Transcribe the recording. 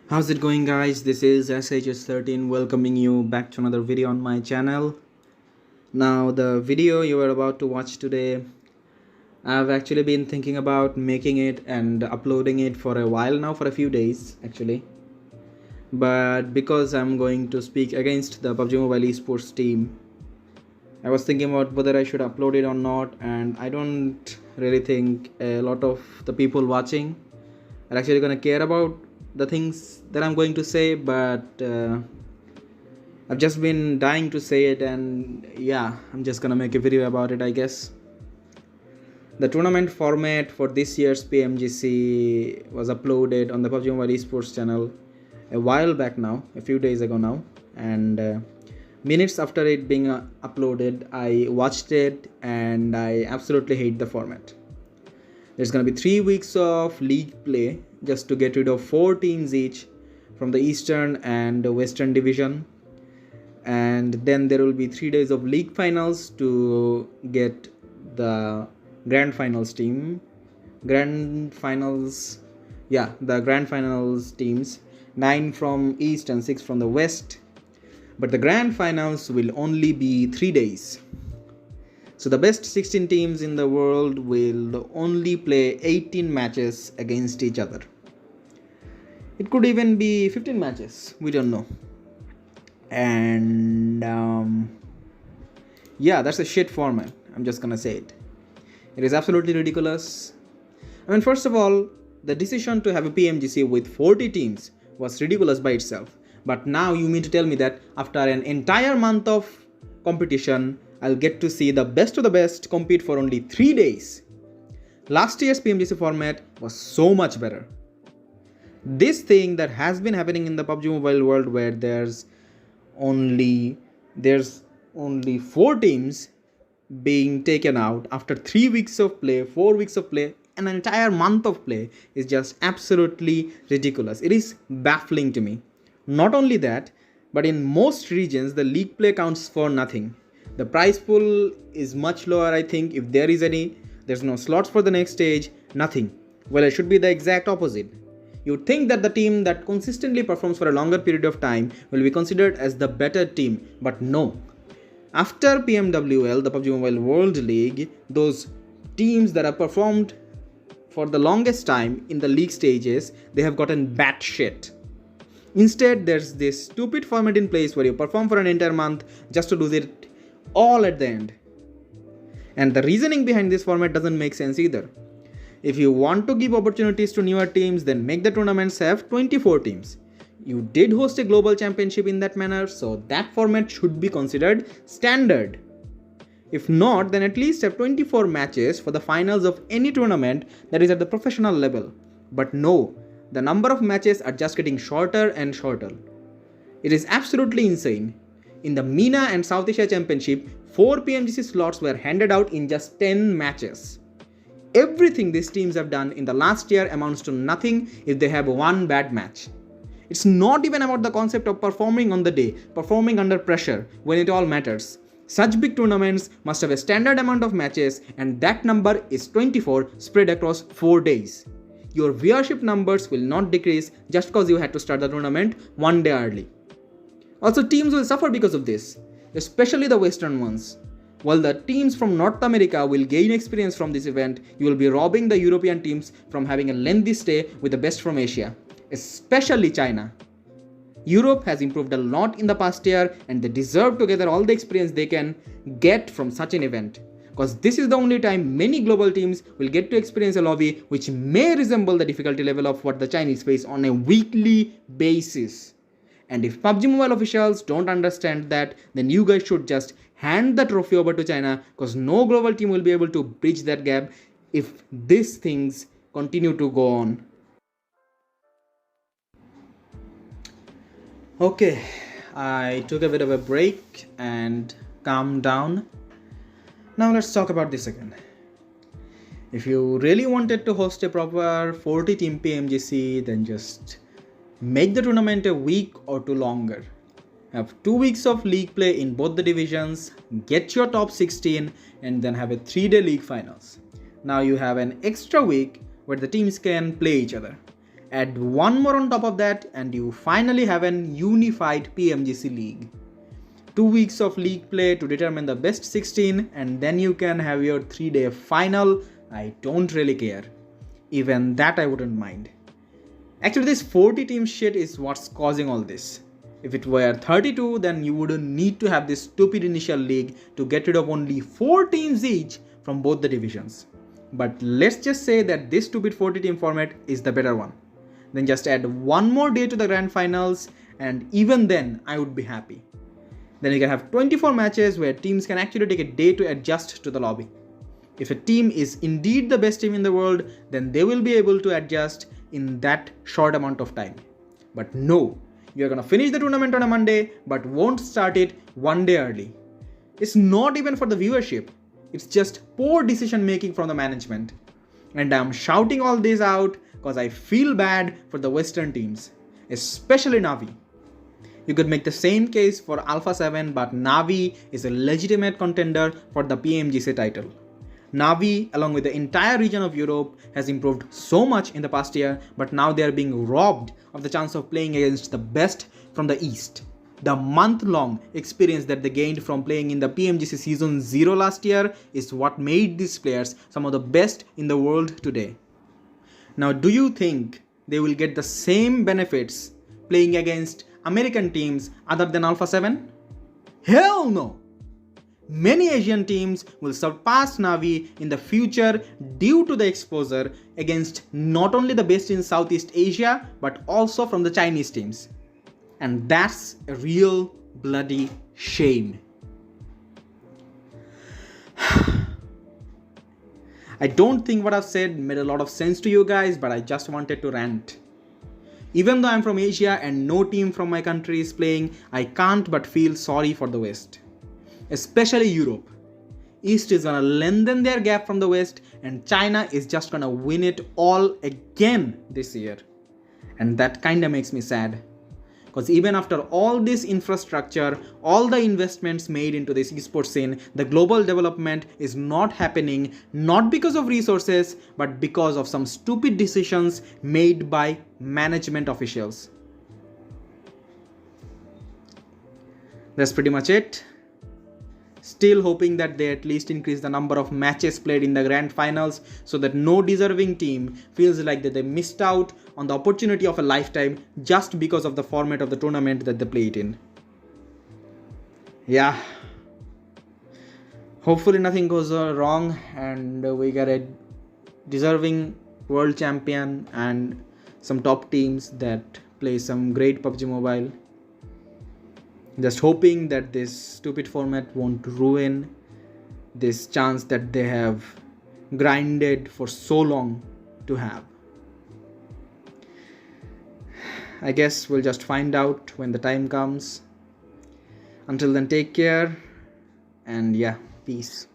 How's it going, guys? This is SHS13 welcoming you back to another video on my channel. Now, the video you are about to watch today, I've actually been thinking about making it and uploading it for a while now, for a few days actually. But because I'm going to speak against the PUBG Mobile esports team, I was thinking about whether I should upload it or not, and I don't really think a lot of the people watching are actually going to care about the things that I'm going to say, but I've just been dying to say it, and yeah, I'm just gonna make a video about it, I guess. The tournament format for this year's PMGC was uploaded on the PUBG Mobile esports channel a while back now, a few days ago now, and minutes after it being uploaded, I watched it and I absolutely hate the format. There's going to be 3 weeks of league play just to get rid of 4 teams each from the Eastern and Western division. And then there will be 3 days of league finals to get the grand finals team. The grand finals teams. 9 from East and 6 from the West. But the grand finals will only be 3 days. So the best 16 teams in the world will only play 18 matches against each other. It could even be 15 matches, we don't know. And that's a shit format, I'm just gonna say it. It is absolutely ridiculous. I mean, first of all, the decision to have a PMGC with 40 teams was ridiculous by itself. But now you mean to tell me that after an entire month of competition, I'll get to see the best of the best compete for only 3 days. Last year's PMGC format was so much better. This thing that has been happening in the PUBG Mobile world, where there's only 4 teams being taken out after 3 weeks of play, 4 weeks of play, an entire month of play, is just absolutely ridiculous. It is baffling to me. Not only that, but in most regions the league play counts for nothing. The prize pool is much lower, I think, if there is any. There's no slots for the next stage, nothing. Well, it should be the exact opposite. You'd think that the team that consistently performs for a longer period of time will be considered as the better team, but no. After PMWL, the PUBG Mobile World League, those teams that have performed for the longest time in the league stages, they have gotten batshit. Instead, there's this stupid format in place where you perform for an entire month just to lose it all at the end. And the reasoning behind this format doesn't make sense either. If you want to give opportunities to newer teams, then make the tournaments have 24 teams. You did host a global championship in that manner, so that format should be considered standard. If not, then at least have 24 matches for the finals of any tournament that is at the professional level. But no, the number of matches are just getting shorter and shorter. It is absolutely insane. In the MENA and South Asia Championship, 4 PMGC slots were handed out in just 10 matches. Everything these teams have done in the last year amounts to nothing if they have one bad match. It's not even about the concept of performing on the day, performing under pressure when it all matters. Such big tournaments must have a standard amount of matches, and that number is 24 spread across 4 days. Your viewership numbers will not decrease just because you had to start the tournament one day early. Also, teams will suffer because of this, especially the Western ones. While the teams from North America will gain experience from this event, you will be robbing the European teams from having a lengthy stay with the best from Asia, especially China. Europe has improved a lot in the past year, and they deserve to gather all the experience they can get from such an event. Because this is the only time many global teams will get to experience a lobby which may resemble the difficulty level of what the Chinese face on a weekly basis. And if PUBG Mobile officials don't understand that, then you guys should just hand the trophy over to China, because no global team will be able to bridge that gap if these things continue to go on. Okay, I took a bit of a break and calmed down. Now let's talk about this again. If you really wanted to host a proper 40 team PMGC, then just make the tournament a week or two longer. Have 2 weeks of league play in both the divisions, get your top 16, and then have a 3-day league finals. Now you have an extra week where the teams can play each other. Add one more on top of that, and you finally have an unified PMGC league. 2 weeks of league play to determine the best 16, and then you can have your 3-day final. I don't really care. Even that I wouldn't mind. Actually, this 40 team shit is what's causing all this. If it were 32, then you wouldn't need to have this stupid initial league to get rid of only 4 teams each from both the divisions. But let's just say that this stupid 40 team format is the better one. Then just add one more day to the grand finals, and even then I would be happy. Then you can have 24 matches where teams can actually take a day to adjust to the lobby. If a team is indeed the best team in the world, then they will be able to adjust in that short amount of time. But no, you're gonna finish the tournament on a Monday but won't start it one day early. It's not even for the viewership. It's just poor decision making from the management. And I'm shouting all this out because I feel bad for the Western teams, especially Navi. You could make the same case for Alpha 7, but Navi is a legitimate contender for the PMGC title. Navi, along with the entire region of Europe, has improved so much in the past year, but now they are being robbed of the chance of playing against the best from the East. The month-long experience that they gained from playing in the PMGC Season 0 last year is what made these players some of the best in the world today. Now, do you think they will get the same benefits playing against American teams other than Alpha 7? Hell no! Many Asian teams will surpass Navi in the future due to the exposure against not only the best in Southeast Asia but also from the Chinese teams. And that's a real bloody shame. I don't think what I've said made a lot of sense to you guys, but I just wanted to rant. Even though I'm from Asia and no team from my country is playing, I can't but feel sorry for the West. Especially Europe. East is gonna lengthen their gap from the West, and China is just gonna win it all again this year. And that kinda makes me sad. Because even after all this infrastructure, all the investments made into this esports scene, the global development is not happening, not because of resources, but because of some stupid decisions made by management officials. That's pretty much it. Still hoping that they at least increase the number of matches played in the grand finals so that no deserving team feels like that they missed out on the opportunity of a lifetime just because of the format of the tournament that they played in. Yeah. Hopefully nothing goes wrong and we get a deserving world champion and some top teams that play some great PUBG Mobile. Just hoping that this stupid format won't ruin this chance that they have grinded for so long to have. I guess we'll just find out when the time comes. Until then, take care and yeah, peace.